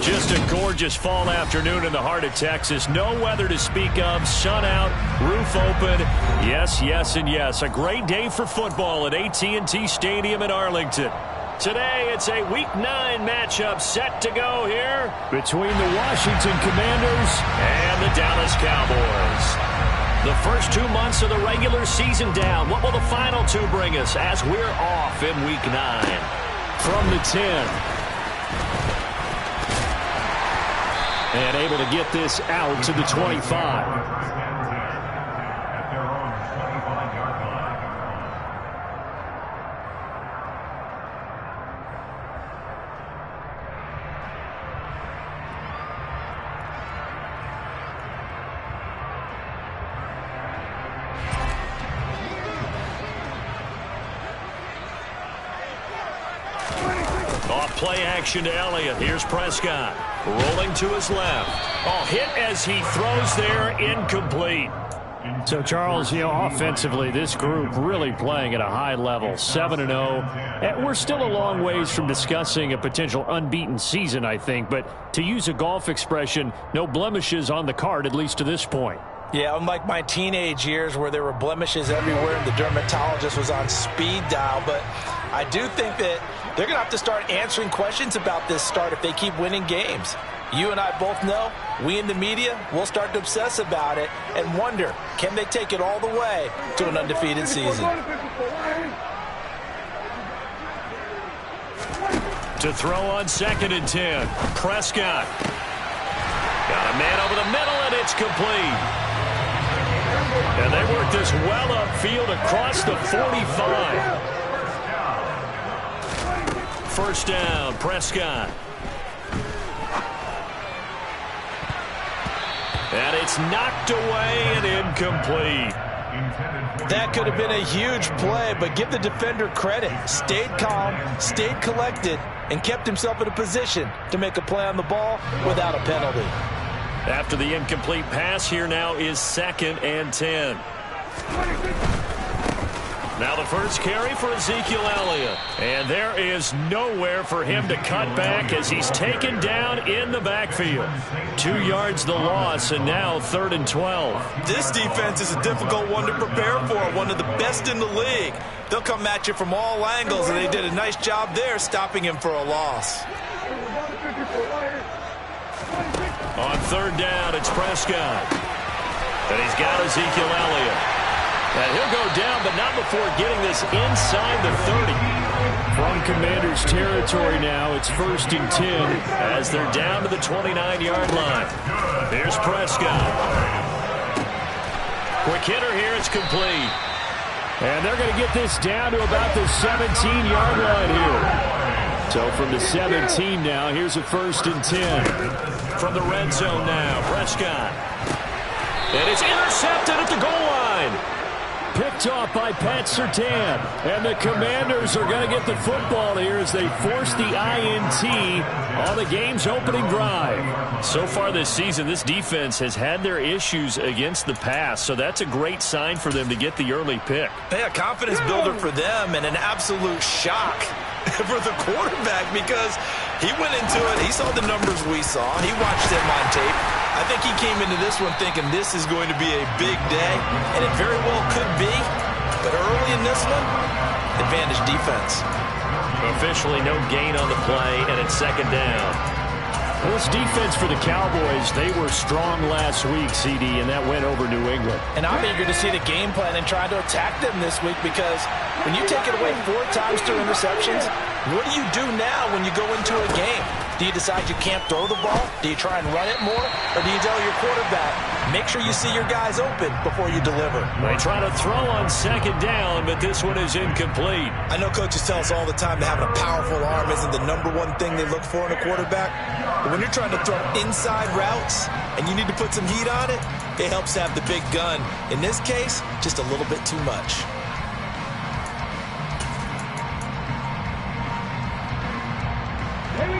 Just a gorgeous fall afternoon in the heart of Texas. No weather to speak of. Sun out, roof open. Yes, yes, and yes. A great day for football at AT&T Stadium in Arlington. Today, it's a Week 9 matchup set to go here between the Washington Commanders and the Dallas Cowboys. The first 2 months of the regular season down. What will the final two bring us as we're off in Week 9? From the 10. And able to get this out to the 25. Off play action to Elliott. Here's Prescott. Rolling to his left. Oh, hit as he throws there, incomplete. So, Charles, offensively, this group really playing at a high level, 7-0. And we're still a long ways from discussing a potential unbeaten season, I think. But to use a golf expression, no blemishes on the card, at least to this point. Yeah, unlike my teenage years where there were blemishes everywhere and the dermatologist was on speed dial. But I do think that they're going to have to start answering questions about this start if they keep winning games. You and I both know, we in the media, will start to obsess about it and wonder, can they take it all the way to an undefeated season? To throw on 2nd and 10. Prescott. Got a man over the middle, and it's complete. And they work this well upfield across the 45. First down, Prescott. And it's knocked away and incomplete. That could have been a huge play, but give the defender credit. Stayed calm, stayed collected, and kept himself in a position to make a play on the ball without a penalty. After the incomplete pass, here now is 2nd and 10. Now the first carry for Ezekiel Elliott. And there is nowhere for him to cut back as he's taken down in the backfield. 2 yards the loss, and now 3rd and 12. This defense is a difficult one to prepare for, one of the best in the league. They'll come at you from all angles, and they did a nice job there stopping him for a loss. On 3rd down, it's Prescott. And he's got Ezekiel Elliott. And he'll go down, but not before getting this inside the 30. From Commanders territory now, it's 1st and 10 as they're down to the 29-yard line. Here's Prescott. Quick hitter here, it's complete. And they're going to get this down to about the 17-yard line here. So from the 17 now, here's a 1st and 10. From the red zone now, Prescott. And it's intercepted at the goal line. Picked off by Pat Surtain. And the Commanders are going to get the football here as they force the INT on the game's opening drive. So far this season, this defense has had their issues against the pass, so that's a great sign for them to get the early pick. Yeah, a confidence builder for them and an absolute shock for the quarterback because he went into it. He saw the numbers we saw. He watched them on tape. I think he came into this one thinking this is going to be a big day, and it very well could be. But early in this one, advantage defense. Officially no gain on the play, and it's 2nd down. Well, this defense for the Cowboys, they were strong last week, CD, and that went over New England. And I'm eager to see the game plan and try to attack them this week because when you take it away 4 times through interceptions, what do you do now when you go into a game? Do you decide you can't throw the ball? Do you try and run it more? Or do you tell your quarterback, make sure you see your guys open before you deliver? They try to throw on 2nd down, but this one is incomplete. I know coaches tell us all the time that having a powerful arm isn't the #1 thing they look for in a quarterback. But when you're trying to throw inside routes and you need to put some heat on it, it helps have the big gun. In this case, just a little bit too much.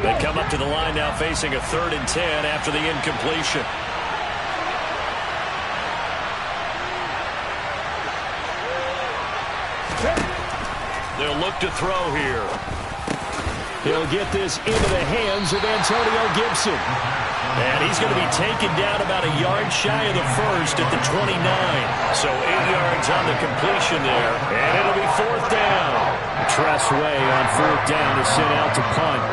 They come up to the line now facing a 3rd and 10 after the incompletion. They'll look to throw here. He'll get this into the hands of Antonio Gibson. And he's going to be taken down about a yard shy of the first at the 29. So 8 yards on the completion there. And it'll be 4th down. Tress Way on 4th down is sent out to punt.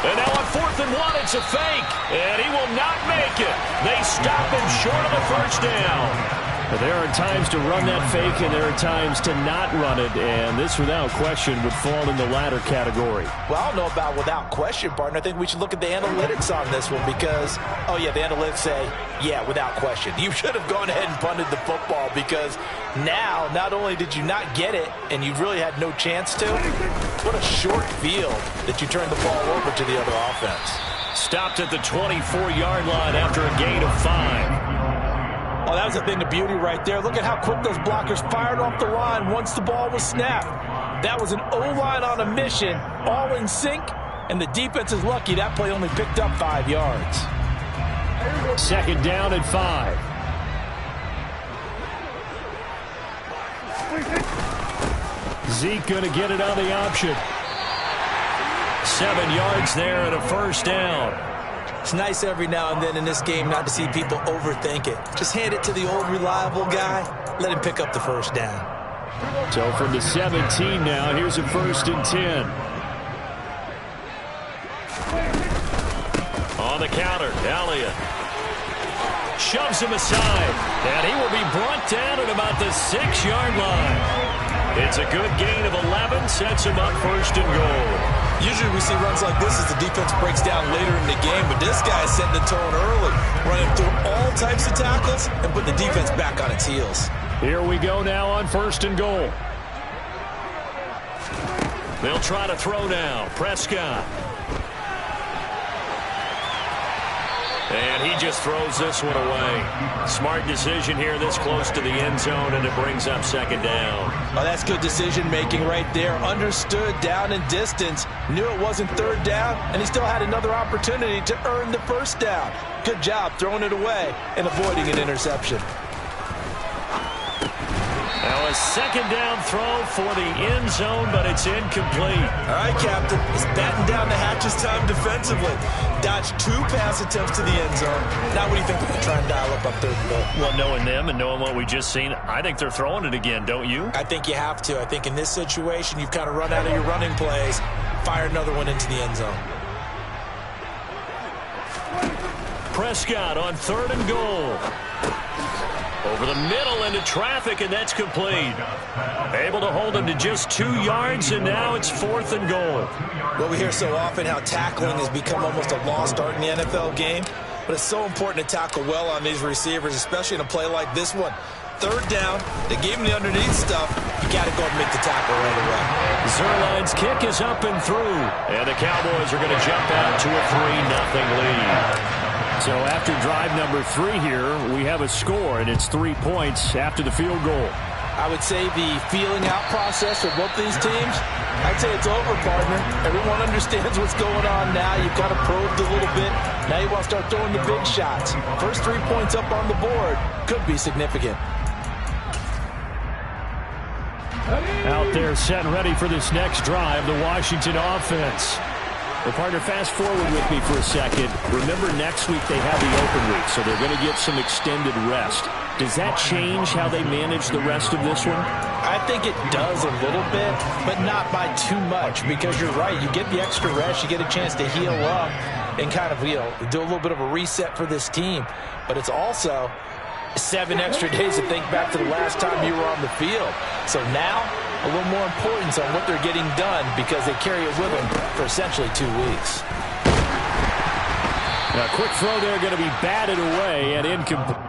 And now on 4th and 1, it's a fake. And he will not make it. They stop him short of the first down. But there are times to run that fake, and there are times to not run it, and this, without question, would fall in the latter category. Well, I don't know about without question, partner. I think we should look at the analytics on this one because, oh, yeah, the analytics say, yeah, without question. You should have gone ahead and punted the football because now, not only did you not get it, and you really had no chance to, what a short field that you turned the ball over to the other offense. Stopped at the 24-yard line after a gain of 5. Oh, that was a thing of beauty right there. Look at how quick those blockers fired off the line once the ball was snapped. That was an O-line on a mission, all in sync, and the defense is lucky that play only picked up 5 yards. 2nd down and 5. Zeke going to get it on the option. 7 yards there and a 1st down. It's nice every now and then in this game not to see people overthink it. Just hand it to the old reliable guy. Let him pick up the 1st down. So from the 17 now, here's a 1st and 10. On the counter, Elliott shoves him aside. And he will be brought down at about the 6-yard line. It's a good gain of 11, sets him up 1st and goal. Usually we see runs like this as the defense breaks down later in the game, but this guy's setting the tone early, running through all types of tackles and putting the defense back on its heels. Here we go now on 1st and goal. They'll try to throw now. Prescott. And he just throws this one away. Smart decision here this close to the end zone, and it brings up 2nd down. Oh, that's good decision-making right there. Understood down and distance. Knew it wasn't 3rd down, and he still had another opportunity to earn the 1st down. Good job throwing it away and avoiding an interception. Now a 2nd down throw for the end zone, but it's incomplete. All right, Captain. It's batten down the hatches time defensively. Dodged 2 pass attempts to the end zone. Now what do you think they're going to try and dial up on 3rd and goal? Well, knowing them and knowing what we just seen, I think they're throwing it again, don't you? I think you have to. I think in this situation, you've kind of run out of your running plays. Fire another one into the end zone. Prescott on 3rd and goal. Over the middle into traffic, and that's complete. Able to hold him to just 2 yards, and now it's 4th and goal. Well, we hear so often how tackling has become almost a lost art in the NFL game, but it's so important to tackle well on these receivers, especially in a play like this one. 3rd down, they gave him the underneath stuff. You got to go and make the tackle right away. Zuerlein's kick is up and through, and the Cowboys are going to jump out to a 3-0 lead. So after drive number 3 here, we have a score, and it's 3 points after the field goal. I would say the feeling out process for both these teams, I'd say it's over, partner. Everyone understands what's going on now. You've kind of probed a little bit. Now you want to start throwing the big shots. First 3 points up on the board could be significant. Out there set and ready for this next drive, the Washington offense. Well, partner, fast forward with me for a second. Remember, next week they have the open week, so they're going to get some extended rest. Does that change how they manage the rest of this one? I think it does a little bit, but not by too much, because you're right. You get the extra rest. You get a chance to heal up and kind of, do a little bit of a reset for this team. But it's also 7 extra days to think back to the last time you were on the field. So now, a little more importance on what they're getting done because they carry it with them for essentially 2 weeks. A quick throw there going to be batted away and incomplete.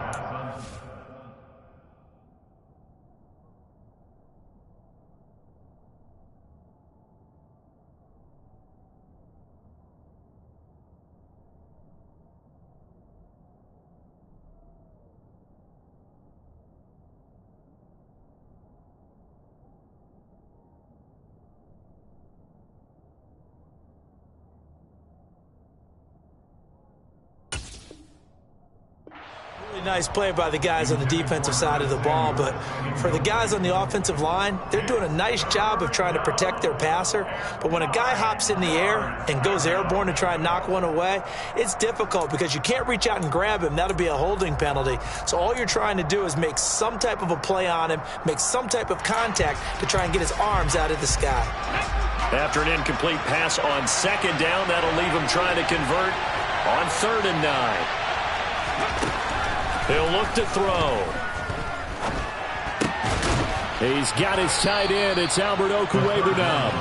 Nice play by the guys on the defensive side of the ball, but for the guys on the offensive line, they're doing a nice job of trying to protect their passer. But when a guy hops in the air and goes airborne to try and knock one away, it's difficult because you can't reach out and grab him. That'll be a holding penalty. So all you're trying to do is make some type of a play on him, make some type of contact to try and get his arms out of the sky. After an incomplete pass on second down, that'll leave him trying to convert on 3rd and 9. He'll look to throw. He's got his tight end. It's Albert Boovenile.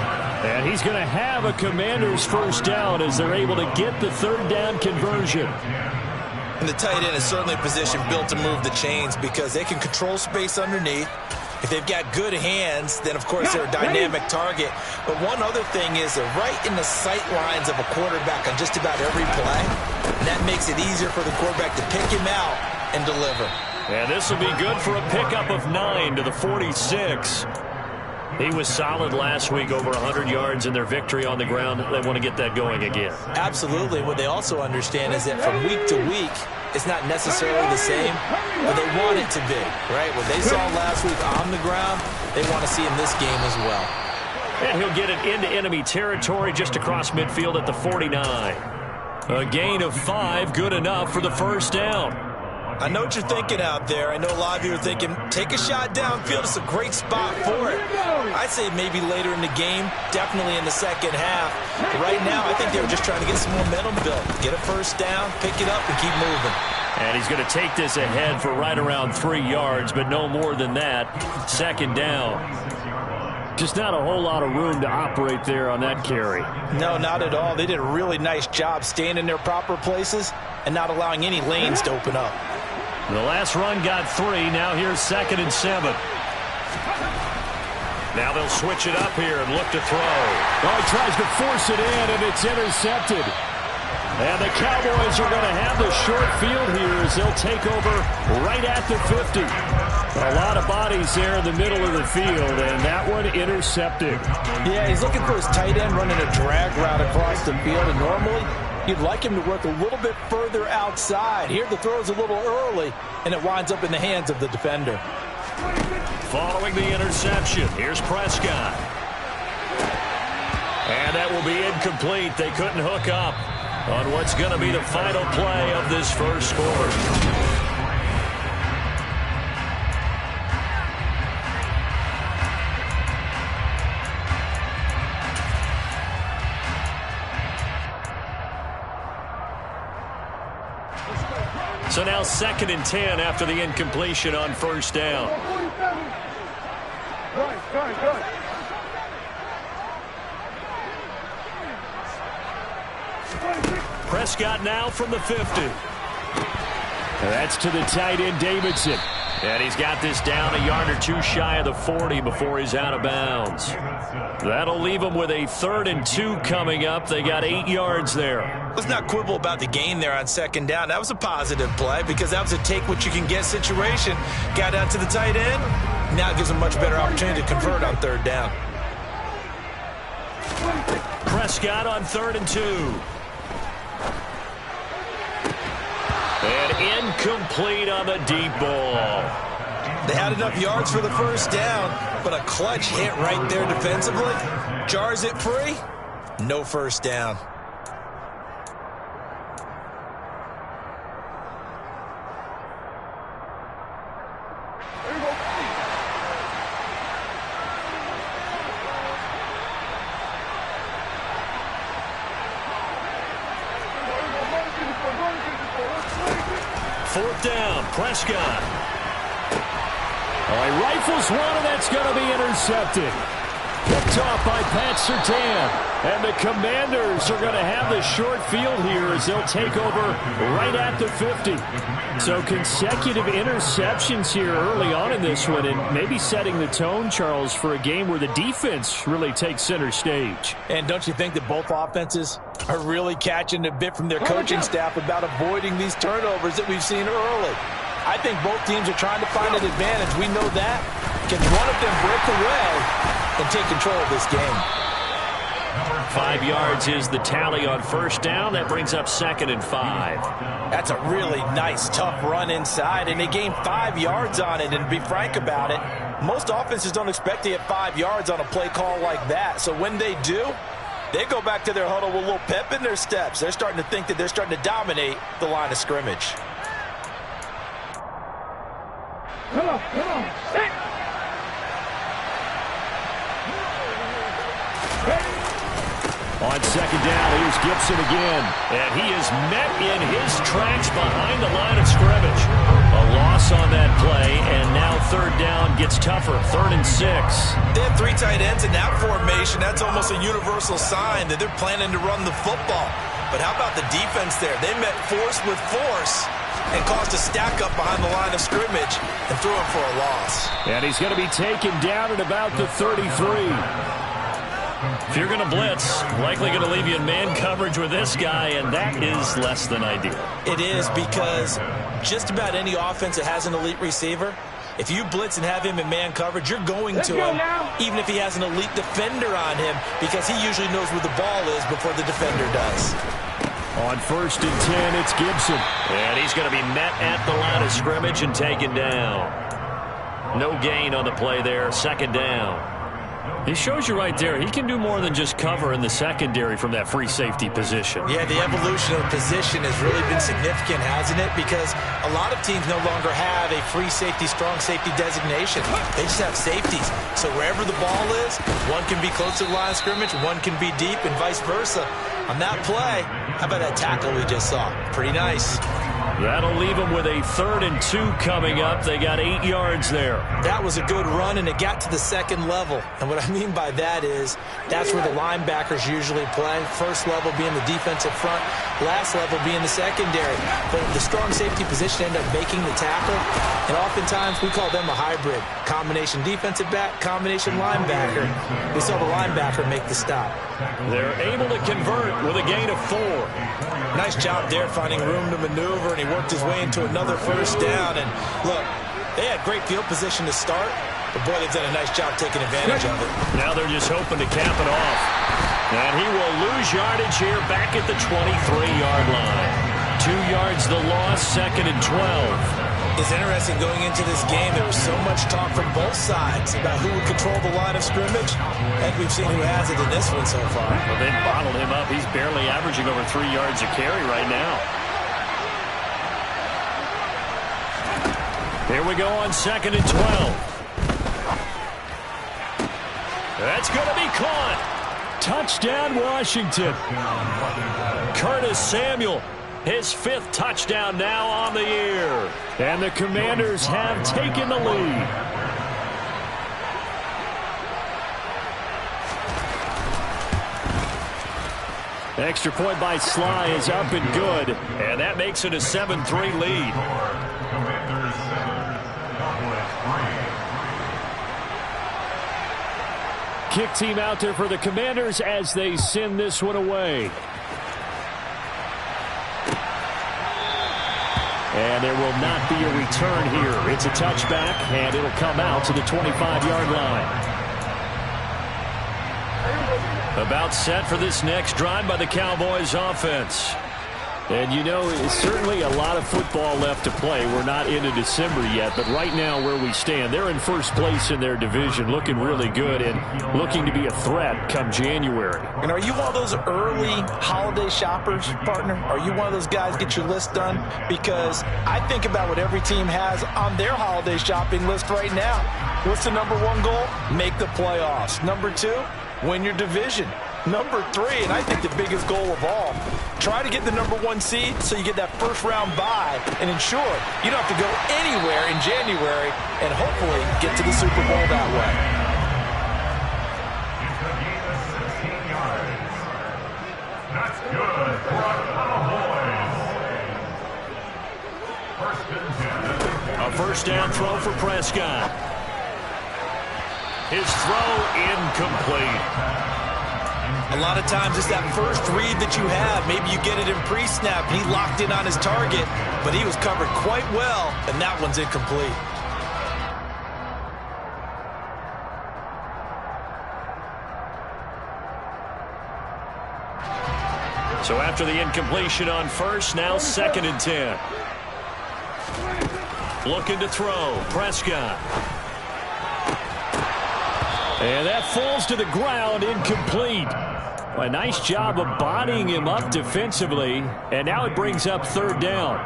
And he's going to have a Commanders first down as they're able to get the 3rd down conversion. And the tight end is certainly a position built to move the chains because they can control space underneath. If they've got good hands, then, of course, they're a dynamic target. But one other thing is they're right in the sight lines of a quarterback on just about every play. And that makes it easier for the quarterback to pick him out and deliver. And this will be good for a pickup of 9 to the 46. He was solid last week, over 100 yards in their victory on the ground. They want to get that going again. Absolutely. What they also understand is that from week to week, it's not necessarily the same, but they want it to be, right? What they saw last week on the ground, they want to see in this game as well. And he'll get it into enemy territory just across midfield at the 49. A gain of 5, good enough for the first down. I know what you're thinking out there. I know a lot of you are thinking, take a shot downfield. It's a great spot for it. I'd say maybe later in the game, definitely in the second half. But right now, I think they were just trying to get some momentum built. Get a first down, pick it up, and keep moving. And he's going to take this ahead for right around 3 yards, but no more than that. 2nd down. Just not a whole lot of room to operate there on that carry. No, not at all. They did a really nice job staying in their proper places and not allowing any lanes to open up. The last run got 3. Now here's 2nd and 7. Now they'll switch it up here and look to throw. Oh, he tries to force it in, and it's intercepted. And the Cowboys are going to have the short field here as they'll take over right at the 50. A lot of bodies there in the middle of the field, and that one intercepted. Yeah, he's looking for his tight end running a drag route across the field, and normally you'd like him to work a little bit further outside. Here the throw's a little early, and it winds up in the hands of the defender. Following the interception, here's Prescott. And that will be incomplete. They couldn't hook up on what's going to be the final play of this first quarter. So now 2nd and 10 after the incompletion on first down. Prescott now from the 50. That's to the tight end, Davidson. And he's got this down a yard or 2 shy of the 40 before he's out of bounds. That'll leave him with a 3rd and 2 coming up. They got 8 yards there. Let's not quibble about the gain there on 2nd down. That was a positive play because that was a take-what-you-can-get situation. Got out to the tight end. Now it gives him a much better opportunity to convert on 3rd down. Prescott on 3rd and 2. And incomplete on the deep ball. They had enough yards for the first down, but a clutch hit right there defensively. Jars it free. No first down. Fourth down, Prescott. He rifles one, and that's going to be intercepted. Picked off by Pat Surtain. And the Commanders are going to have the short field here as they'll take over right at the 50. So consecutive interceptions here early on in this one, and maybe setting the tone, Charles, for a game where the defense really takes center stage. And don't you think that both offenses are really catching a bit from their coaching staff about avoiding these turnovers that we've seen early? I think both teams are trying to find an advantage. We know that. Can one of them break away and take control of this game? 5 yards is the tally on first down. That brings up 2nd and 5. That's a really nice, tough run inside, and they gained 5 yards on it. And to be frank about it, most offenses don't expect to get 5 yards on a play call like that. So when they do, they go back to their huddle with a little pep in their steps. They're starting to think that they're starting to dominate the line of scrimmage. Come on, set. On 2nd down, here's Gibson again. And he is met in his tracks behind the line of scrimmage. A loss on that play, and now 3rd down gets tougher. 3rd and 6. They have 3 tight ends in that formation. That's almost a universal sign that they're planning to run the football. But how about the defense there? They met force with force and caused a stack up behind the line of scrimmage and threw him for a loss. And he's going to be taken down at about the 33. If you're going to blitz, likely going to leave you in man coverage with this guy, and that is less than ideal. It is, because just about any offense that has an elite receiver, if you blitz and have him in man coverage, you're going to him, even if he has an elite defender on him, because he usually knows where the ball is before the defender does. On 1st and 10, it's Gibson. And he's going to be met at the line of scrimmage and taken down. No gain on the play there, 2nd down. He shows you right there, he can do more than just cover in the secondary from that free safety position. Yeah, the evolution of the position has really been significant, hasn't it? Because a lot of teams no longer have a free safety, strong safety designation. They just have safeties. So wherever the ball is, one can be close to the line of scrimmage, one can be deep, and vice versa. On that play, how about that tackle we just saw? Pretty nice. That'll leave them with a 3rd and 2 coming up. They got 8 yards there. That was a good run, and it got to the 2nd level. And what I mean by that is that's where the linebackers usually play. First level being the defensive front, last level being the secondary. But the strong safety position ended up making the tackle, and oftentimes we call them a hybrid. Combination defensive back, combination linebacker. We saw the linebacker make the stop. They're able to convert with a gain of 4. Nice job there finding room to maneuver, and he worked his way into another 1st down. And look, they had great field position to start, but boy, they've done a nice job taking advantage of it. Now they're just hoping to cap it off. And he will lose yardage here back at the 23-yard line. 2 yards the loss, 2nd and 12. It's interesting going into this game. There was so much talk from both sides about who would control the line of scrimmage. And we've seen who has it in this one so far. Well, they bottled him up. He's barely averaging over 3 yards a carry right now. Here we go on 2nd and 12. That's going to be caught. Touchdown, Washington. Curtis Samuel. His 5th touchdown now on the year. And the Commanders have taken the lead. Extra point by Sly is up and good. And that makes it a 7-3 lead. Kick team out there for the Commanders as they send this one away. And there will not be a return here. It's a touchback, and it'll come out to the 25-yard line. About set for this next drive by the Cowboys offense. And, you know, it's certainly a lot of football left to play. We're not into December yet, but right now where we stand, they're in first place in their division, looking really good and looking to be a threat come January. And are you one of those early holiday shoppers, partner? Are you one of those guys get your list done? Because I think about what every team has on their holiday shopping list right now. What's the number 1 goal? Make the playoffs. Number 2, win your division. Number 3, and I think the biggest goal of all, try to get the number 1 seed so you get that first-round bye and ensure you don't have to go anywhere in January and hopefully get to the Super Bowl that way. That's good for a Cowboys. A first down throw for Prescott. His throw incomplete. A lot of times it's that first read that you have. Maybe you get it in pre-snap. He locked in on his target, but he was covered quite well, and that one's incomplete. So after the incompletion on first, now 2nd and 10. Looking to throw. Prescott. And that falls to the ground, incomplete. A nice job of bodying him up defensively, and now it brings up 3rd down.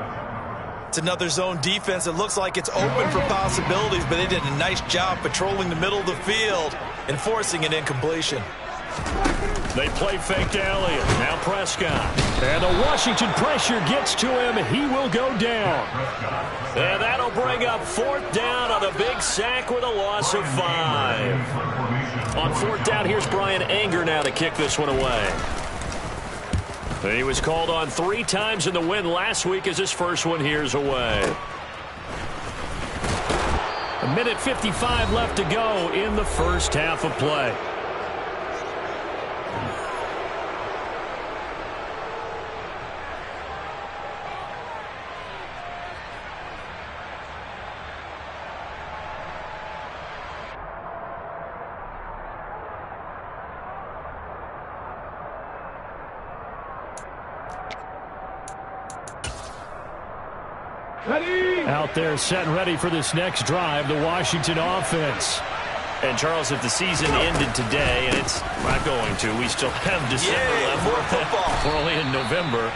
It's another zone defense. It looks like it's open for possibilities, but they did a nice job patrolling the middle of the field and forcing an incompletion. They play fake to Elliott. Now Prescott. And the Washington pressure gets to him. He will go down. And that'll bring up 4th down on a big sack with a loss of 5. On 4th down, here's Brian Anger now to kick this one away. He was called on 3 times in the win last week as his first one here's away. 1:55 left to go in the first half of play. Out there set and ready for this next drive, the Washington offense. And, Charles, if the season ended today, and it's not going to, we still have December left. More football. We're only in November.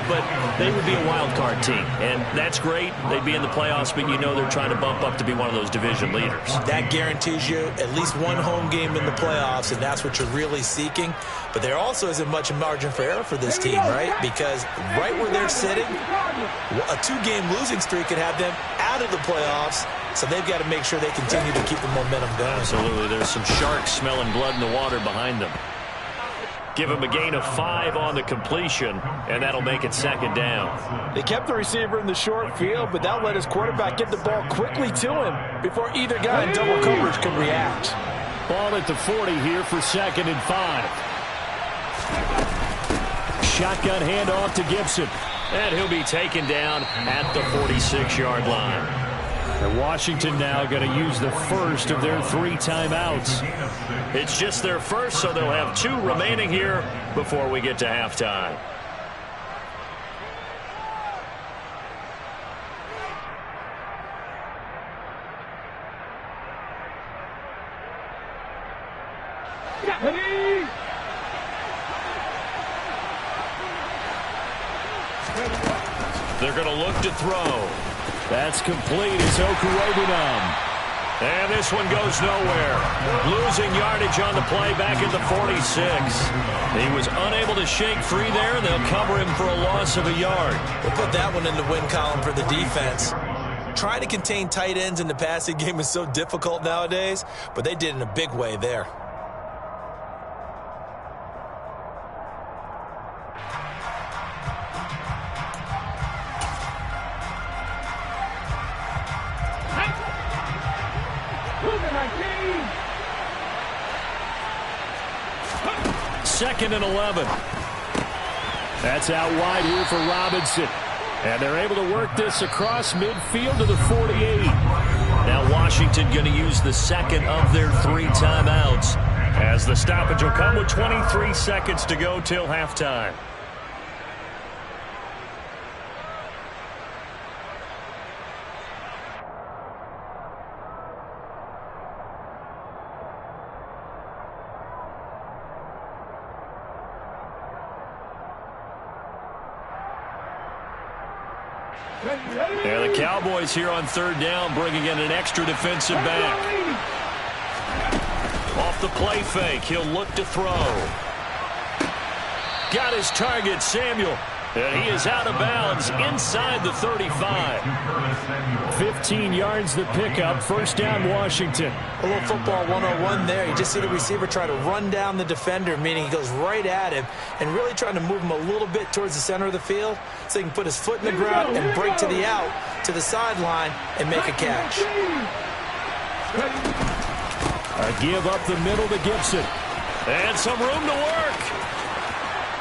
But they would be a wild card team. And that's great. They'd be in the playoffs, but you know they're trying to bump up to be one of those division leaders. That guarantees you at least one home game in the playoffs, and that's what you're really seeking. But there also isn't much margin for error for this team, right? Because right where they're sitting, a 2-game losing streak could have them out of the playoffs. So they've got to make sure they continue to keep the momentum going. Absolutely. There's some sharks smelling blood in the water behind them. Give him a gain of 5 on the completion, and that'll make it 2nd down. They kept the receiver in the short field, but that let his quarterback get the ball quickly to him before either guy in double coverage could react. Ball at the 40 here for 2nd and 5. Shotgun handoff to Gibson. And he'll be taken down at the 46-yard line. And Washington now going to use the first of their 3 timeouts. It's just their first, so they'll have 2 remaining here before we get to halftime. They're going to look to throw. That's complete as Boovenile. And this one goes nowhere. Losing yardage on the play back at the 46. He was unable to shake free there. They'll cover him for a loss of a yard. We'll put that one in the win column for the defense. Trying to contain tight ends in the passing game is so difficult nowadays, but they did it in a big way there. Second and 11. That's out wide here for Robinson. And they're able to work this across midfield to the 48. Now Washington going to use the 2nd of their 3 timeouts, as the stoppage will come with 23 seconds to go till halftime. And the Cowboys here on 3rd down, bringing in an extra defensive back. Off the play fake, he'll look to throw. Got his target, Samuel. And he is out of bounds inside the 35. 15 yards the pickup. 1st down, Washington. A little football 101 there. You just see the receiver try to run down the defender, meaning he goes right at him and really trying to move him a little bit towards the center of the field so he can put his foot in the ground and break to the out, to the sideline, and make a catch. A give up the middle to Gibson. And some room to work.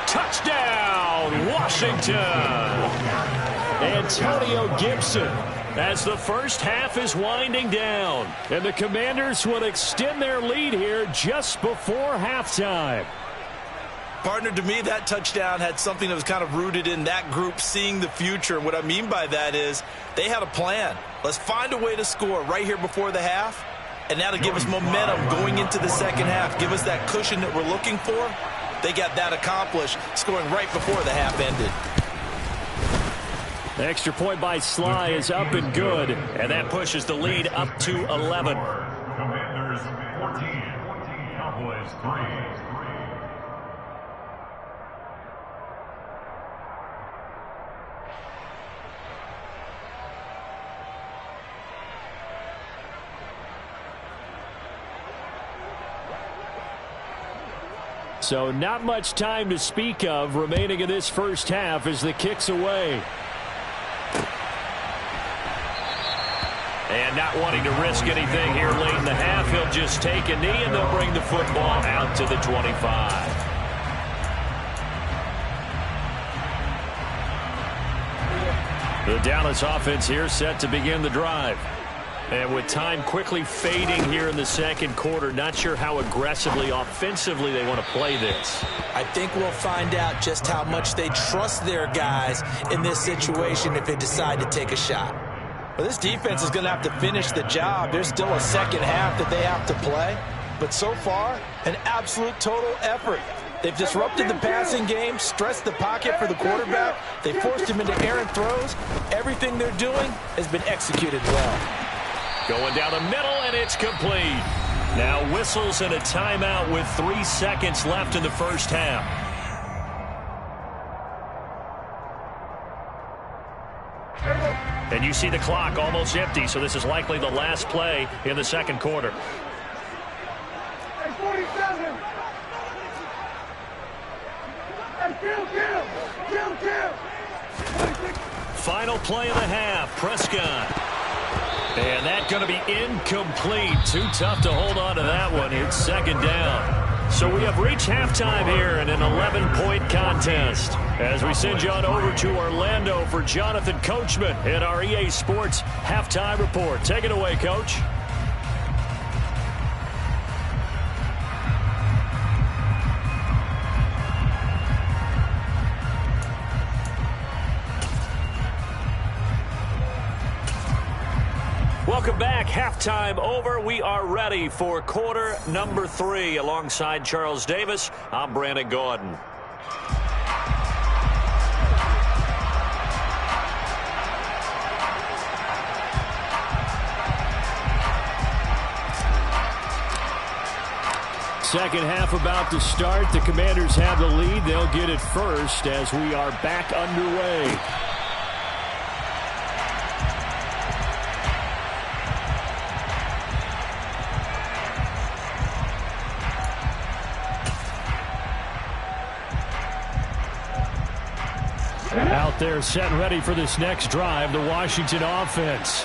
Touchdown, Washington. Antonio Gibson. As the first half is winding down. And the Commanders will extend their lead here just before halftime. Partner, to me, that touchdown had something that was kind of rooted in that group seeing the future. What I mean by that is they had a plan. Let's find a way to score right here before the half, and that'll give us momentum going into the second half. Give us that cushion that we're looking for. They got that accomplished, scoring right before the half ended. The extra point by Sly is up and good, and that pushes the lead up to 11. Commanders 14, Cowboys 3. So not much time to speak of remaining in this first half as the kick's away. And not wanting to risk anything here late in the half, he'll just take a knee and they'll bring the football out to the 25. The Dallas offense here set to begin the drive. And with time quickly fading here in the second quarter, not sure how aggressively, offensively they want to play this. I think we'll find out just how much they trust their guys in this situation if they decide to take a shot. Well, this defense is going to have to finish the job. There's still a second half that they have to play. But so far, an absolute total effort. They've disrupted the passing game, stressed the pocket for the quarterback. They forced him into errant throws. Everything they're doing has been executed well. Going down the middle, and it's complete. Now whistles and a timeout with 3 seconds left in the first half. And you see the clock almost empty, so this is likely the last play in the second quarter. Final play of the half, Prescott. And that's going to be incomplete. Too tough to hold on to that one. It's second down. So we have reached halftime here in an 11-point contest. As we send you on over to Orlando for Jonathan Coachman in our EA Sports Halftime Report. Take it away, Coach. Welcome back. Halftime over. We are ready for quarter number 3. Alongside Charles Davis, I'm Brandon Gordon. Second half about to start. The Commanders have the lead. They'll get it first as we are back underway. Out there set and ready for this next drive, the Washington offense.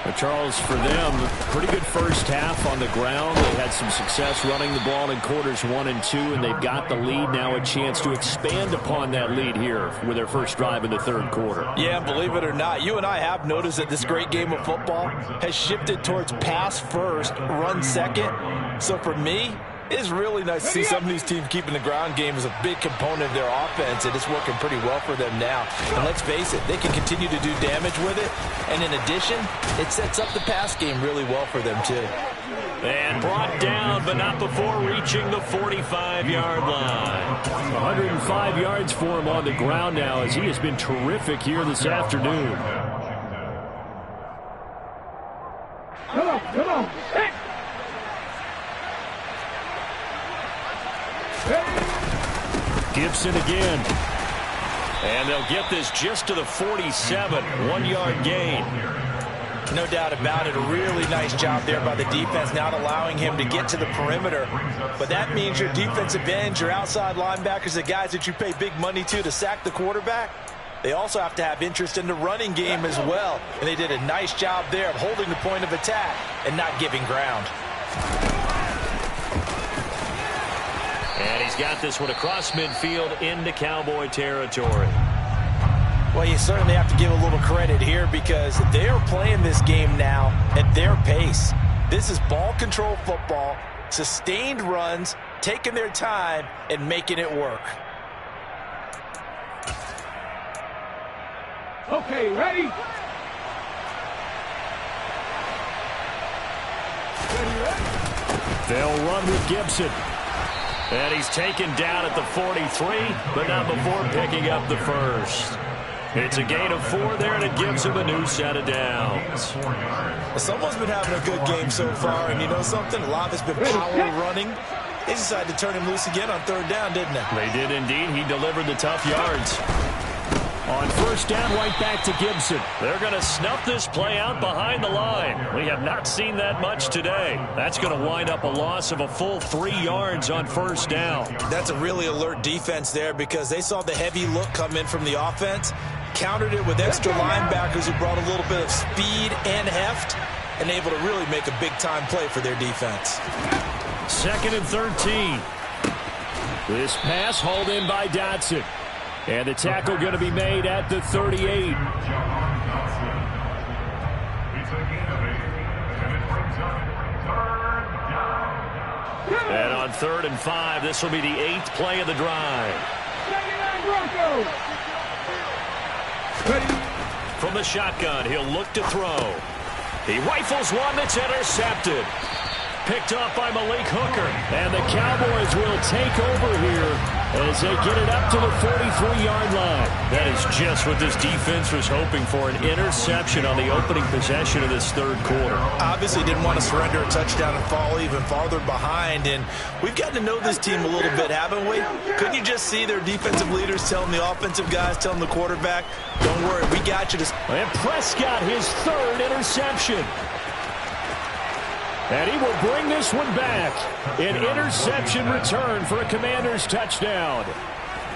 But Charles, for them, pretty good first half on the ground. They had some success running the ball in quarters 1 and 2, and they've got the lead now, a chance to expand upon that lead here with their first drive in the third quarter. Yeah, believe it or not, you and I have noticed that this great game of football has shifted towards pass first, run second. So for me, it's really nice to see some of these teams keeping the ground game as a big component of their offense, and it's working pretty well for them now. And let's face it, they can continue to do damage with it, and in addition, it sets up the pass game really well for them too. And brought down, but not before reaching the 45-yard line. 105 yards for him on the ground now as he has been terrific here this afternoon. Come on. Hey. Gibson again. And they'll get this just to the 47, 1-yard gain. No doubt about it. A really nice job there by the defense, not allowing him to get to the perimeter. But that means your defensive ends, your outside linebackers, the guys that you pay big money to sack the quarterback, they also have to have interest in the running game as well. And they did a nice job there of holding the point of attack and not giving ground. And he's got this one across midfield into Cowboy territory. Well, you certainly have to give a little credit here because they are playing this game now at their pace. This is ball control football, sustained runs, taking their time and making it work. Okay, ready? They'll run with Gibson. And he's taken down at the 43, but not before picking up the first. It's a gain of 4 there, and it gives him a new set of downs. Well, someone's been having a good game so far, and you know something? A lot of it's been power running. They decided to turn him loose again on 3rd down, didn't they? They did indeed. He delivered the tough yards. On 1st down, right back to Gibson. They're going to snuff this play out behind the line. We have not seen that much today. That's going to wind up a loss of a full 3 yards on 1st down. That's a really alert defense there because they saw the heavy look come in from the offense, countered it with extra linebackers who brought a little bit of speed and heft, and able to really make a big-time play for their defense. 2nd and 13. This pass hauled in by Dotson. And the tackle going to be made at the 38. And on 3rd and 5, this will be the 8th play of the drive. From the shotgun, he'll look to throw. He rifles one that's intercepted. Picked off by Malik Hooker. And the Cowboys will take over here as they get it up to the 43-yard line. That is just what this defense was hoping for, an interception on the opening possession of this 3rd quarter. Obviously didn't want to surrender a touchdown and fall even farther behind, and we've gotten to know this team a little bit, haven't we? Couldn't you just see their defensive leaders telling the offensive guys, telling the quarterback, don't worry, we got you. And Prescott, his 3rd interception. And he will bring this one back. An interception return for a Commanders touchdown.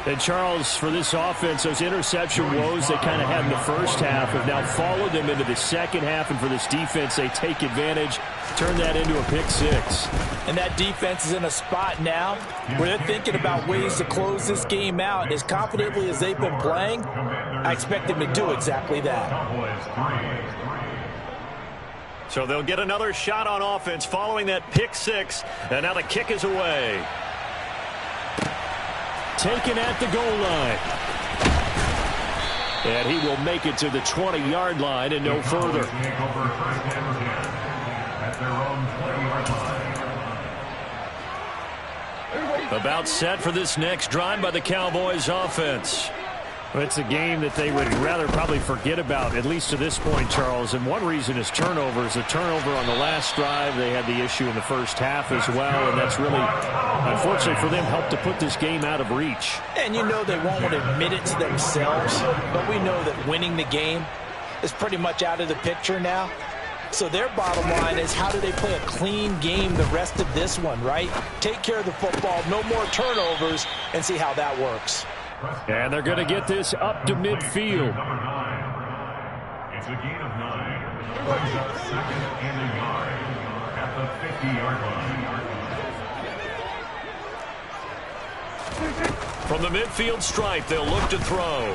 And Charles, for this offense, those interception woes they kind of had in the first half have now followed them into the second half. And for this defense, they take advantage, turn that into a pick 6. And that defense is in a spot now where they're thinking about ways to close this game out. And as confidently as they've been playing, I expect them to do exactly that. So they'll get another shot on offense following that pick 6. And now the kick is away. Taken at the goal line. And he will make it to the 20-yard line and no further. About set for this next drive by the Cowboys offense. Well, it's a game that they would rather probably forget about, at least to this point, Charles. And one reason is turnovers. A turnover on the last drive. They had the issue in the first half as well. And that's really, unfortunately for them, helped to put this game out of reach. And you know they won't want to admit it to themselves. But we know that winning the game is pretty much out of the picture now. So their bottom line is, how do they play a clean game the rest of this one, right? Take care of the football, no more turnovers, and see how that works. And they're going to get this up to midfield. It's a gain of 9. Brings up 2nd and a yard at the 50-yard line. From the midfield stripe, they'll look to throw.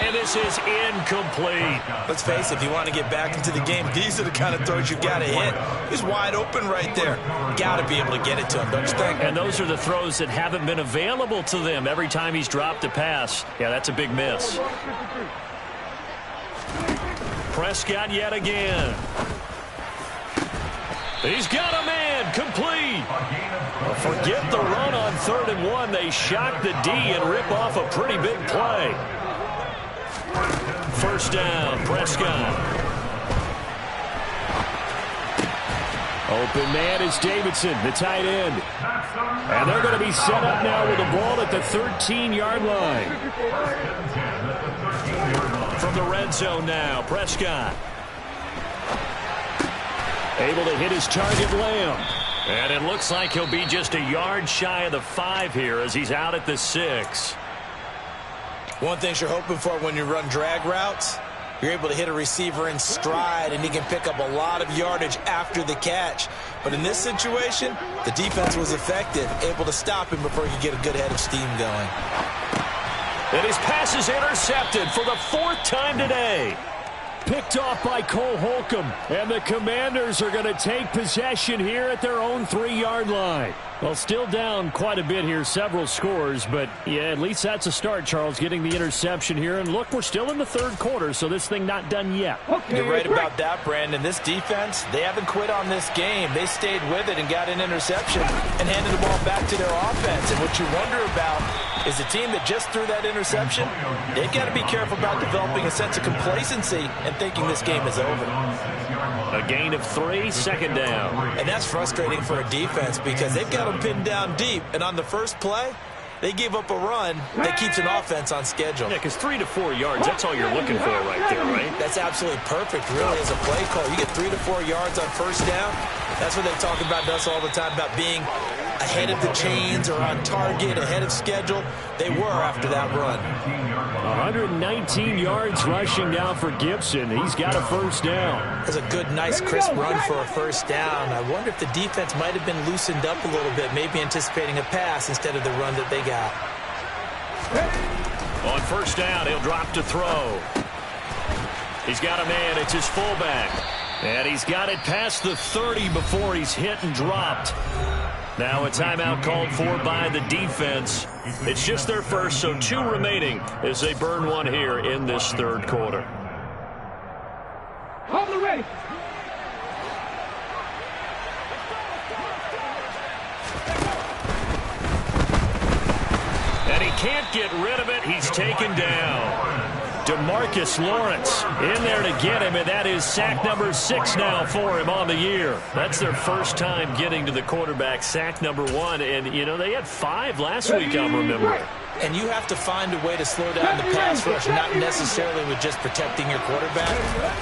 And this is incomplete. Let's face it, if you want to get back into the game, these are the kind of throws you've got to hit. He's wide open right there. Got to be able to get it to him, don't you think? And those are the throws that haven't been available to them every time he's dropped a pass. Yeah, that's a big miss. Prescott yet again. He's got a man, complete. Forget the run on 3rd and 1. They shock the D and rip off a pretty big play. 1st down, Prescott. Open man is Davidson, the tight end. And they're going to be set up now with the ball at the 13-yard line. From the red zone now, Prescott. Able to hit his target, Lamb. And it looks like he'll be just a yard shy of the 5 here as he's out at the 6. One thing you're hoping for when you run drag routes, you're able to hit a receiver in stride, and he can pick up a lot of yardage after the catch. But in this situation, the defense was effective, able to stop him before he could get a good head of steam going. And his pass is intercepted for the 4th time today. Picked off by Cole Holcomb, and the Commanders are going to take possession here at their own 3-yard line. Well, still down quite a bit here, several scores, but yeah, at least that's a start, Charles, getting the interception here. And look, we're still in the third quarter, so this thing not done yet. You're right about that, Brandon. This defense, they haven't quit on this game. They stayed with it and got an interception and handed the ball back to their offense. And what you wonder about is the team that just threw that interception, they've got to be careful about developing a sense of complacency and thinking this game is over. A gain of 3, second down. And that's frustrating for a defense because they've got them pinned down deep. And on the first play, they give up a run that keeps an offense on schedule. Yeah, because 3 to 4 yards, that's all you're looking for right there, right? That's absolutely perfect, really, as a play call. You get 3 to 4 yards on first down. That's what they talk about to us all the time, about being ahead of the chains or on target, ahead of schedule. They were after that run. 119 yards rushing down for Gibson. He's got a first down. That's a good, nice, crisp run for a first down. I wonder if the defense might have been loosened up a little bit, maybe anticipating a pass instead of the run that they got. On first down, he'll drop to throw. He's got a man. It's his fullback. And he's got it past the 30 before he's hit and dropped. Now a timeout called for by the defense. It's just their first, so 2 remaining as they burn one here in this third quarter. On the ready. And he can't get rid of it. He's taken down. DeMarcus Lawrence in there to get him, and that is sack number 6 now for him on the year. That's their first time getting to the quarterback, sack number 1. And, you know, they had 5 last week, I'm remembering. And you have to find a way to slow down the pass rush, not necessarily with just protecting your quarterback,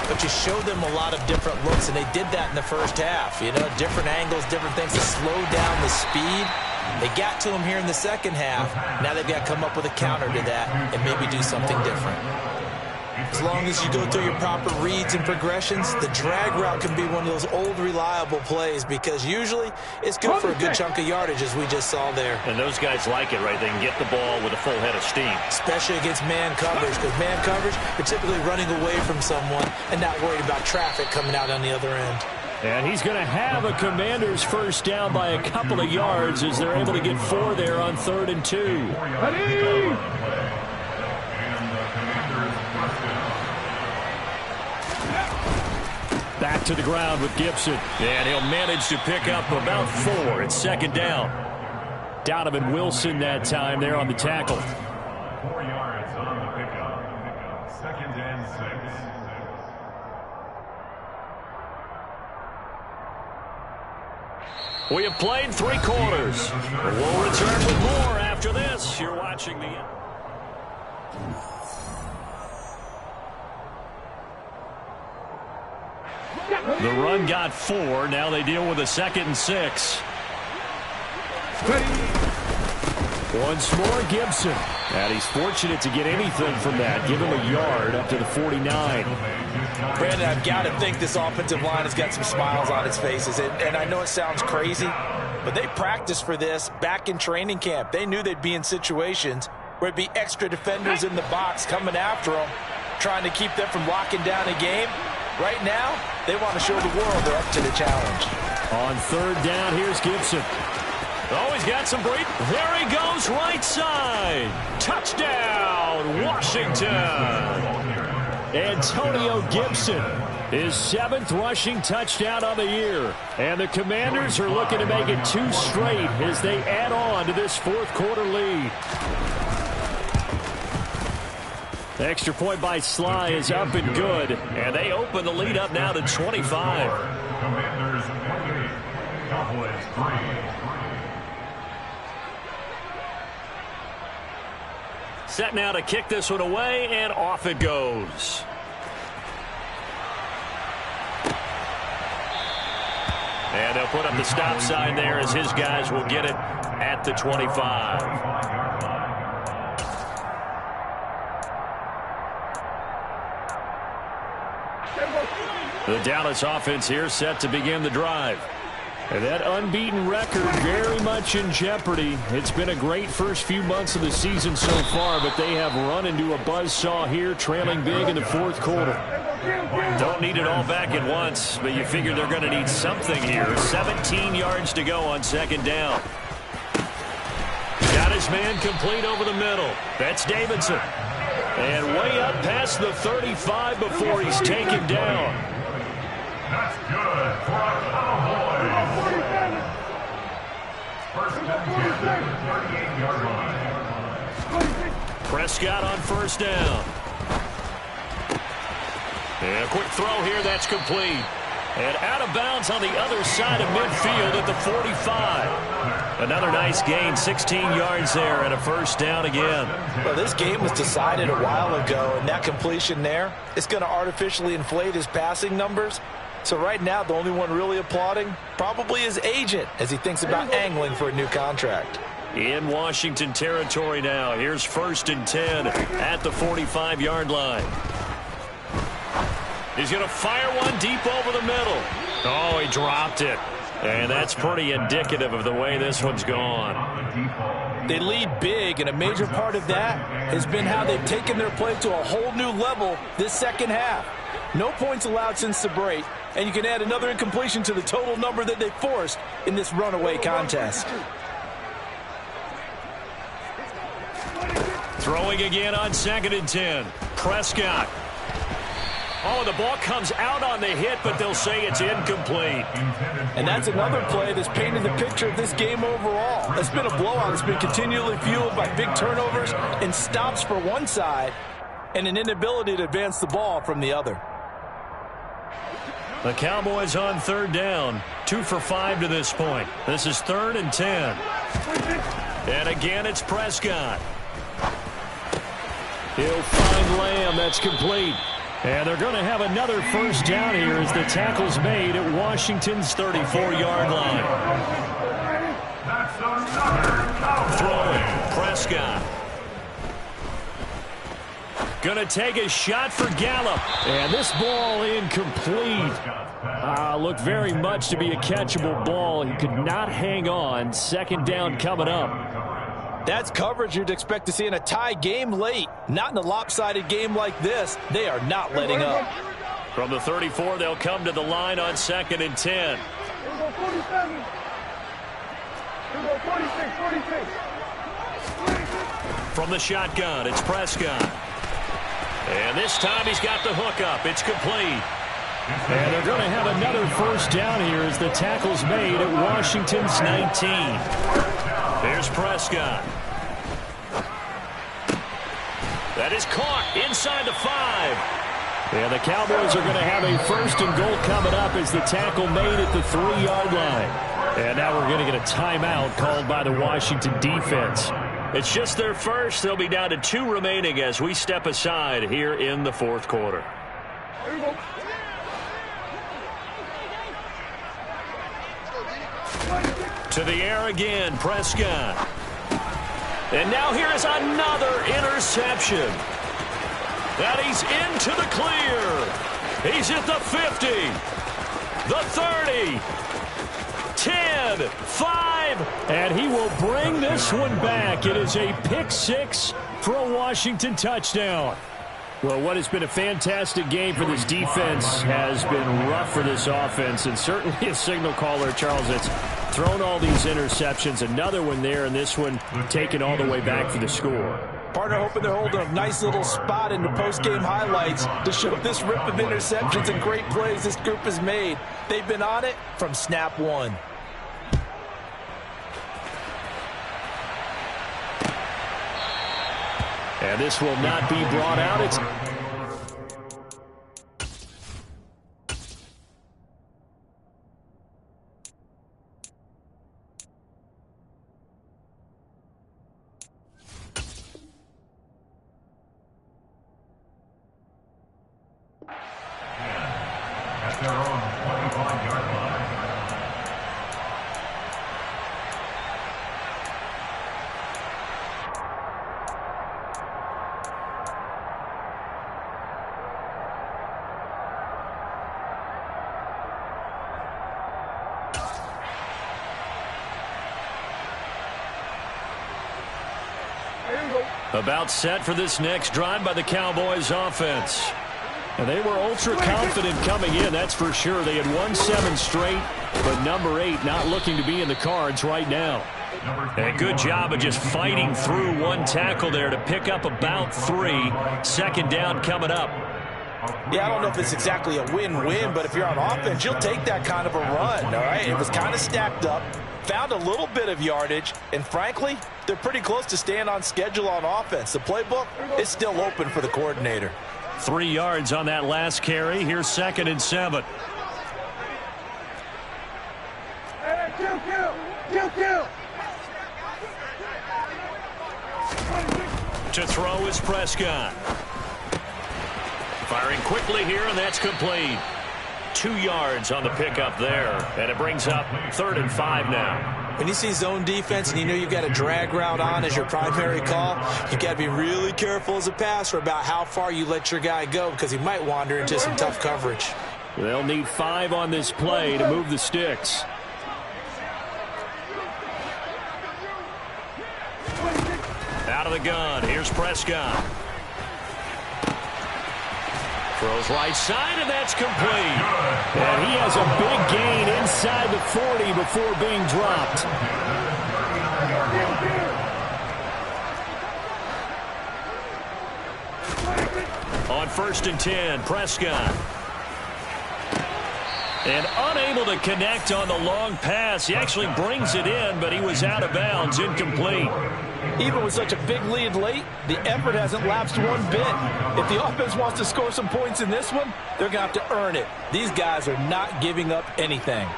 but you show them a lot of different looks, and they did that in the first half. You know, different angles, different things to slow down the speed. They got to him here in the second half. Now they've got to come up with a counter to that and maybe do something different. As long as you go through your proper reads and progressions, the drag route can be one of those old reliable plays because usually it's good for a good chunk of yardage, as we just saw there. And those guys like it, right? They can get the ball with a full head of steam. Especially against man coverage, because man coverage, you're typically running away from someone and not worried about traffic coming out on the other end. And he's going to have a Commanders first down by a couple of yards as they're able to get 4 there on 3rd and 2. Ready. Back to the ground with Gibson. And he'll manage to pick up about 4. It's second down. Donovan Wilson that time there on the tackle. 4 yards on the pickup. 2nd and 6. We have played 3 quarters. We'll return with more after this. You're watching the... The run got 4. Now they deal with a 2nd and 6. Once more, Gibson. And he's fortunate to get anything from that. Give him a yard up to the 49. Brandon, I've got to think this offensive line has got some smiles on its faces. And I know it sounds crazy, but they practiced for this back in training camp. They knew they'd be in situations where it'd be extra defenders in the box coming after them, trying to keep them from locking down a game. Right now, they want to show the world they're up to the challenge. On 3rd down, here's Gibson. Oh, he's got some break. There he goes, right side. Touchdown, Washington. Antonio Gibson, his 7th rushing touchdown on the year. And the Commanders are looking to make it 2 straight as they add on to this 4th quarter lead. The extra point by Sly is up and good. And they open the lead up now to 25. Commanders 28, Cowboys 3. Set now to kick this one away, and off it goes. And they'll put up the stop sign there as his guys will get it at the 25. The Dallas offense here set to begin the drive. And that unbeaten record very much in jeopardy. It's been a great first few months of the season so far, but they have run into a buzzsaw here, trailing big in the 4th quarter. Don't need it all back at once, but you figure they're going to need something here. 17 yards to go on 2nd down. his man complete over the middle. That's Davidson. And way up past the 35 before he's taken down. That's good for a Cowboys. First and 10, 38-yard line. Prescott on first down. And a quick throw here, that's complete. And out of bounds on the other side of midfield at the 45. Another nice gain, 16 yards there, and a first down again. Well, this game was decided a while ago, and that completion there is going to artificially inflate his passing numbers. So right now, the only one really applauding probably his agent as he thinks about angling for a new contract. In Washington territory now. Here's first and 10 at the 45-yard line. He's going to fire one deep over the middle. Oh, he dropped it. And that's pretty indicative of the way this one's gone. They lead big, and a major part of that has been how they've taken their play to a whole new level this second half. No points allowed since the break, and you can add another incompletion to the total number that they forced in this runaway contest. Throwing again on second and 10. Prescott. Oh, the ball comes out on the hit, but they'll say it's incomplete. And that's another play that's painted the picture of this game overall. It's been a blowout. It's been continually fueled by big turnovers and stops for one side and an inability to advance the ball from the other. The Cowboys on third down. 2 for 5 to this point. This is 3rd and 10. And again, it's Prescott. He'll find Lamb. That's complete. And they're going to have another first down here as the tackle's made at Washington's 34-yard line. Throwing, Prescott. Going to take a shot for Gallup. And this ball incomplete. Looked very much to be a catchable ball. He could not hang on. Second down coming up. That's coverage you'd expect to see in a tie game late. Not in a lopsided game like this. They are not letting up. From the 34, they'll come to the line on 2nd and 10. From the shotgun, it's Prescott. And this time he's got the hook up. It's complete. And they're going to have another first down here as the tackle's made at Washington's 19. Here's Prescott. That is caught inside the 5. And the Cowboys are going to have a first and goal coming up as the tackle made at the 3-yard line. And now we're going to get a timeout called by the Washington defense. It's just their first. They'll be down to 2 remaining as we step aside here in the 4th quarter. To the air again, Prescott. And now here is another interception. And he's into the clear. He's at the 50, the 30, 10, 5, and he will bring this one back. It is a pick 6 for a Washington touchdown. Well, what has been a fantastic game for this defense has been rough for this offense, and certainly a signal caller, Charles, that's thrown all these interceptions. Another one there, and this one taken all the way back for the score. Partner hoping they're holding a nice little spot in the post-game highlights to show this rip of interceptions and great plays this group has made. They've been on it from snap one. And this will not be brought out. It's at their own 25-yard line. about set for this next drive by the Cowboys offense. And they were ultra confident coming in, that's for sure. They had won 7 straight, but number 8 not looking to be in the cards right now. And good job of just fighting through one tackle there to pick up about 3. 2nd down coming up. Yeah, I don't know if it's exactly a win-win, but if you're on offense, you'll take that kind of a run, all right? It was kind of stacked up, found a little bit of yardage, and frankly, they're pretty close to staying on schedule on offense. The playbook is still open for the coordinator. 3 yards on that last carry. Here's 2nd and 7. To throw is Prescott. Firing quickly here, and that's complete. 2 yards on the pickup there, and it brings up 3rd and 5 now. When you see zone defense and you know you've got a drag route on as your primary call, you've got to be really careful as a passer about how far you let your guy go because he might wander into some tough coverage. They'll need 5 on this play to move the sticks. Out of the gun. Here's Prescott. Throws right side, and that's complete. And he has a big gain inside the 40 before being dropped. On 1st and 10, Prescott. And unable to connect on the long pass. He actually brings it in, but he was out of bounds, incomplete. Even with such a big lead late, the effort hasn't lapsed one bit. If the offense wants to score some points in this one, they're going to have to earn it. These guys are not giving up anything.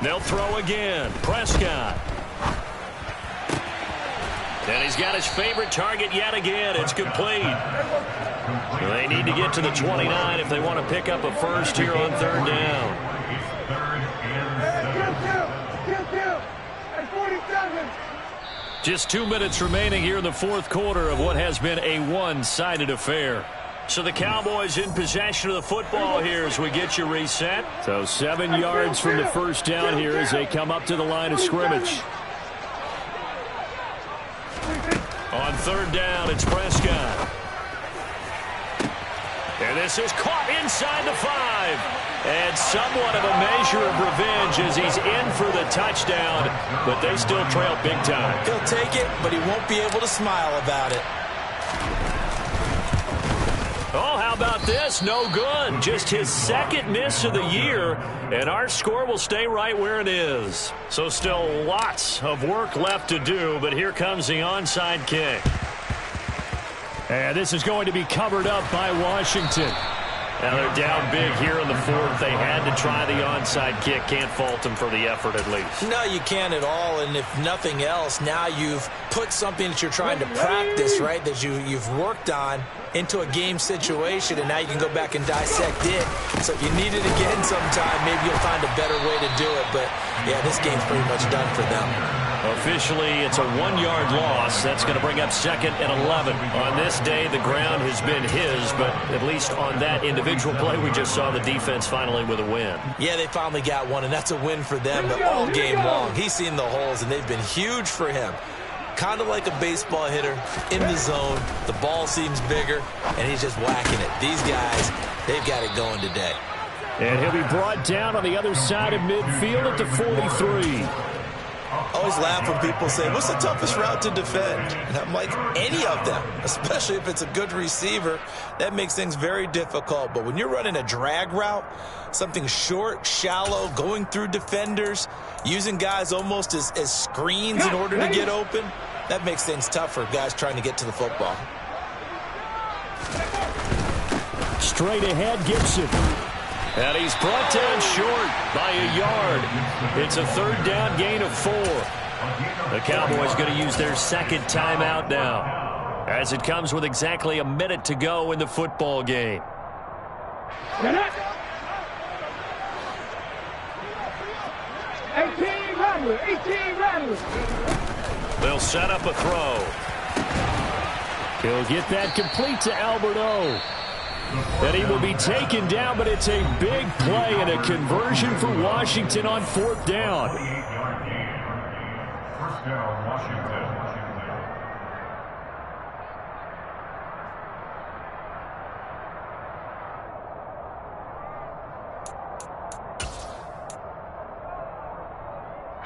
They'll throw again. Prescott. And he's got his favorite target yet again. It's complete. They need to get to the 29 if they want to pick up a first here on 3rd down. Just 2 minutes remaining here in the 4th quarter of what has been a one-sided affair. So the Cowboys in possession of the football here as we get you reset. So 7 yards from the first down here as they come up to the line of scrimmage. On 3rd down, it's Prescott. And this is caught inside the 5. And somewhat of a measure of revenge as he's in for the touchdown, but they still trail big time. He'll take it, but he won't be able to smile about it. Oh, how about this? No good. Just his 2nd miss of the year, and our score will stay right where it is. So still lots of work left to do, but here comes the onside kick. And this is going to be covered up by Washington. Now they're down big here in the 4th. They had to try the onside kick. Can't fault them for the effort at least. No, you can't at all. And if nothing else, now you've put something that you're trying to practice, right, that you've worked on into a game situation, and now you can go back and dissect it. So if you need it again sometime, maybe you'll find a better way to do it. But, yeah, this game's pretty much done for them. Officially, it's a 1-yard loss. That's going to bring up 2nd and 11. On this day, the ground has been his, but at least on that individual play, we just saw the defense finally with a win. Yeah, they finally got one, and that's a win for them. But all game long, he's seen the holes, and they've been huge for him. Kind of like a baseball hitter in the zone. The ball seems bigger, and he's just whacking it. These guys, they've got it going today. And he'll be brought down on the other side of midfield at the 43. I always laugh when people say, what's the toughest route to defend? And I'm like, any of them, especially if it's a good receiver. That makes things very difficult. But when you're running a drag route, something short, shallow, going through defenders, using guys almost as screens in order to get open, that makes things tough for guys trying to get to the football. Straight ahead, Gibson. And he's brought down short by a yard. It's a 3rd down gain of 4. The Cowboys going to use their 2nd timeout now, as it comes with exactly a minute to go in the football game. 18 rattlers. They'll set up a throw. He'll get that complete to Alberto. And he will be taken down, but it's a big play and a conversion for Washington on 4th down. 48-yard gain. First down, Washington.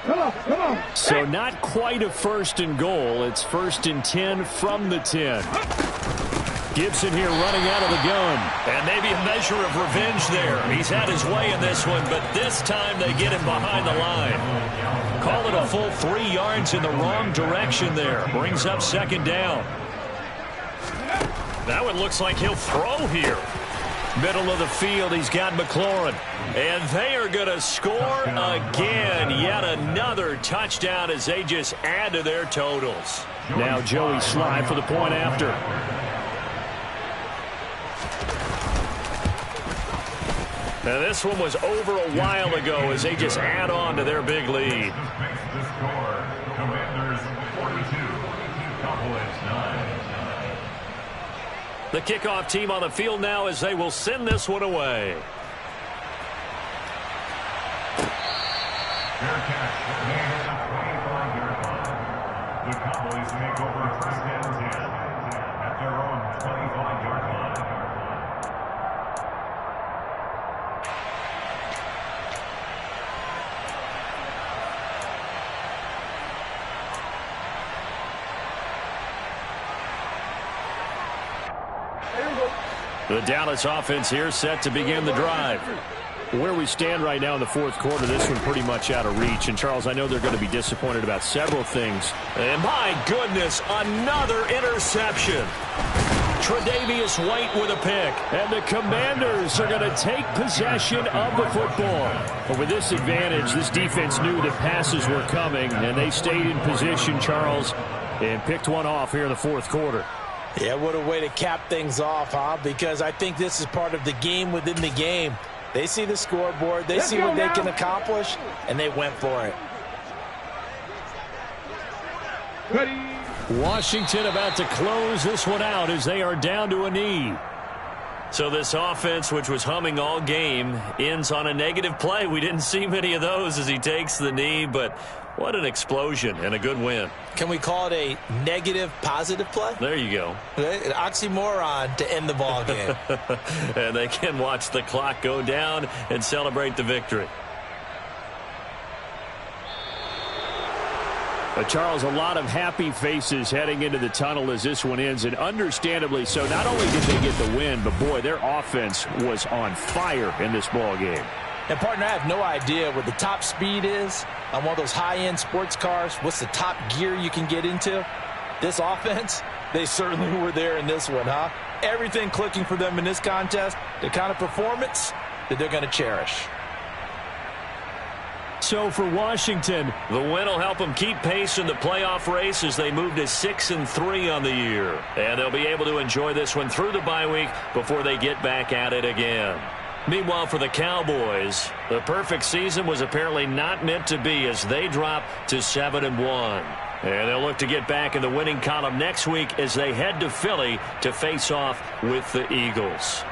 Come on. So not quite a 1st and goal. It's 1st and 10 from the 10. Gibson here running out of the gun. And maybe a measure of revenge there. He's had his way in this one, but this time they get him behind the line. Call it a full 3 yards in the wrong direction there. Brings up 2nd down. Now it looks like he'll throw here. Middle of the field, he's got McLaurin. And they are going to score again. Yet another touchdown as they just add to their totals. Now Joey Sly for the point after. Now this one was over a while ago as they just add on to their big lead. The score, Commanders 42, Cowboys 9. The kickoff team on the field now as they will send this one away. Fair catch made at the 25-yard line. The Cowboys take over 1st and 10 at their own 25-yard line. The Dallas offense here set to begin the drive. Where we stand right now in the 4th quarter, this one pretty much out of reach. And, Charles, I know they're going to be disappointed about several things. And, my goodness, another interception. Tre'Davious White with a pick. And the Commanders are going to take possession of the football. But with this advantage, this defense knew that passes were coming, and they stayed in position, Charles, and picked one off here in the 4th quarter. Yeah, what a way to cap things off, huh? Because I think this is part of the game within the game. They see the scoreboard, they see what they can accomplish, and they went for it. Washington about to close this one out as they are down to a knee. So this offense, which was humming all game, ends on a negative play. We didn't see many of those as he takes the knee, but what an explosion and a good win. Can we call it a negative positive play? There you go. An oxymoron to end the ball game. And they can watch the clock go down and celebrate the victory. But, Charles, a lot of happy faces heading into the tunnel as this one ends, and understandably so. Not only did they get the win, but, boy, their offense was on fire in this ball game. And, partner, I have no idea what the top speed is on one of those high-end sports cars. What's the top gear you can get into? This offense, they certainly were there in this one, huh? Everything clicking for them in this contest, the kind of performance that they're going to cherish. So for Washington, the win will help them keep pace in the playoff race as they move to 6-3 on the year. And they'll be able to enjoy this one through the bye week before they get back at it again. Meanwhile, for the Cowboys, the perfect season was apparently not meant to be as they drop to 7-1. And they'll look to get back in the winning column next week as they head to Philly to face off with the Eagles.